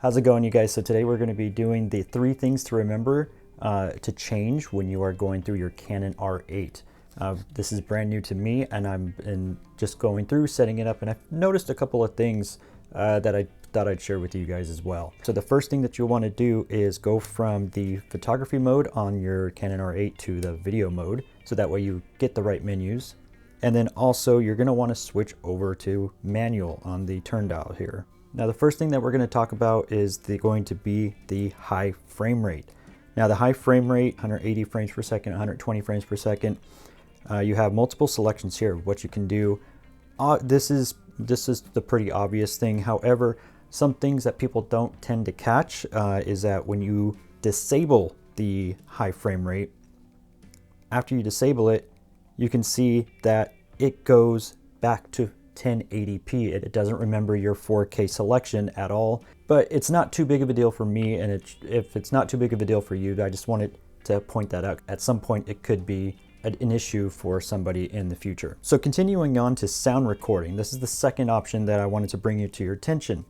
How's it going, you guys? So today we're going to be doing the 3 things to remember to change when you are going through your Canon R8. This is brand new to me, and I'm just going through setting it up, and I've noticed a couple of things that I thought I'd share with you guys as well. So the first thing that you'll want to do is go from the photography mode on your Canon R8 to the video mode, so that way you get the right menus. And then also you're going to want to switch over to manual on the turn dial here. Now the first thing that we're going to talk about is going to be the high frame rate. Now the high frame rate, 180 frames per second, 120 frames per second, you have multiple selections here. What you can do, this is the pretty obvious thing. However, some things that people don't tend to catch is that when you disable the high frame rate, after you disable it, you can see that it goes back to 1080p. It doesn't remember your 4K selection at all, but it's not too big of a deal for me, and if it's not too big of a deal for you, I just wanted to point that out. At some point it could be an issue for somebody in the future. So continuing on to sound recording, this is the second option that I wanted to bring you to your attention.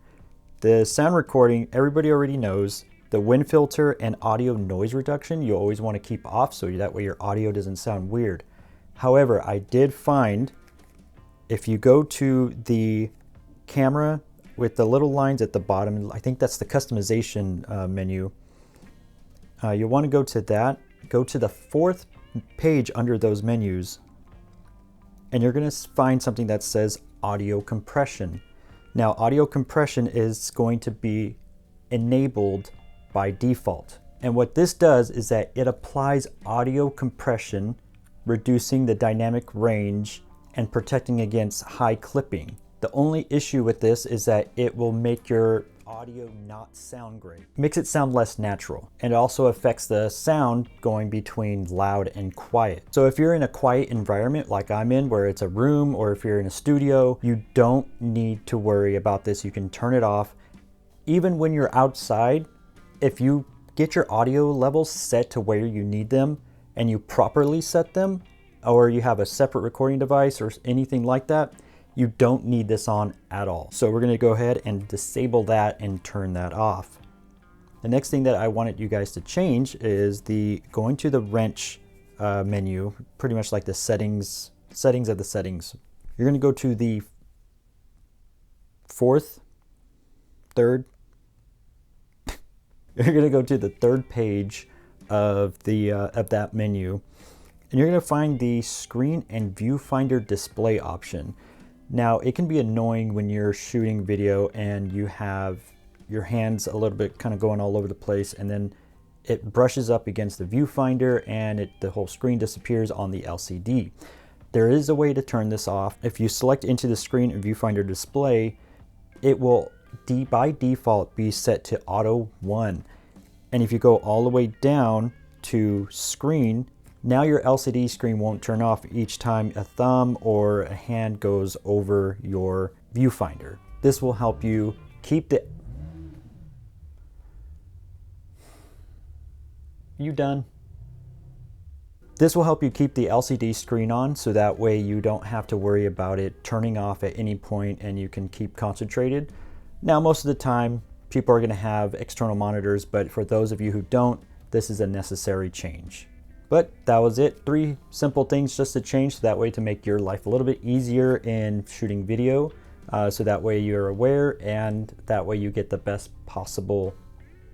The sound recording, everybody already knows. The wind filter and audio noise reduction you always want to keep off, so that way your audio doesn't sound weird. However, I did find if you go to the camera with the little lines at the bottom, I think that's the customization menu, you'll want to go to that, go to the 4th page under those menus, and you're going to find something that says audio compression. Now audio compression is going to be enabled by default, and what this does is that it applies audio compression, reducing the dynamic range and protecting against high clipping. The only issue with this is that it will make your audio not sound great. Makes it sound less natural. And it also affects the sound going between loud and quiet. So if you're in a quiet environment like I'm in, where it's a room, or if you're in a studio, you don't need to worry about this. You can turn it off. Even when you're outside, if you get your audio levels set to where you need them and you properly set them, or you have a separate recording device or anything like that, you don't need this on at all. So we're gonna go ahead and disable that and turn that off. The next thing that I wanted you guys to change is going to the wrench menu, pretty much like the settings of the settings. You're gonna go to the 3rd page of that menu, and you're going to find the screen and viewfinder display option. Now it can be annoying when you're shooting video and you have your hands a little bit kind of going all over the place, and then it brushes up against the viewfinder and the whole screen disappears on the LCD. There is a way to turn this off. If you select into the screen and viewfinder display, it will by default be set to auto 1. And if you go all the way down to screen, now your LCD screen won't turn off each time a thumb or a hand goes over your viewfinder. This will help you keep the... You done? This will help you keep the LCD screen on, so that way you don't have to worry about it turning off at any point and you can keep concentrated. Now most of the time people are going to have external monitors, but for those of you who don't, this is a necessary change. But that was it. 3 simple things just to change, so that way to make your life a little bit easier in shooting video, so that way you're aware and that way you get the best possible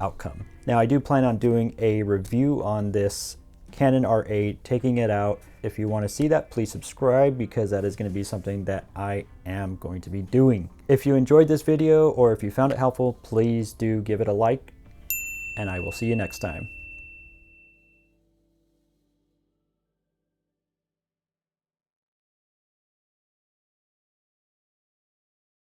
outcome. Now I do plan on doing a review on this Canon R8, taking it out. If you want to see that, please subscribe, because that is going to be something that I am going to be doing. If you enjoyed this video or if you found it helpful, please do give it a like, and I will see you next time.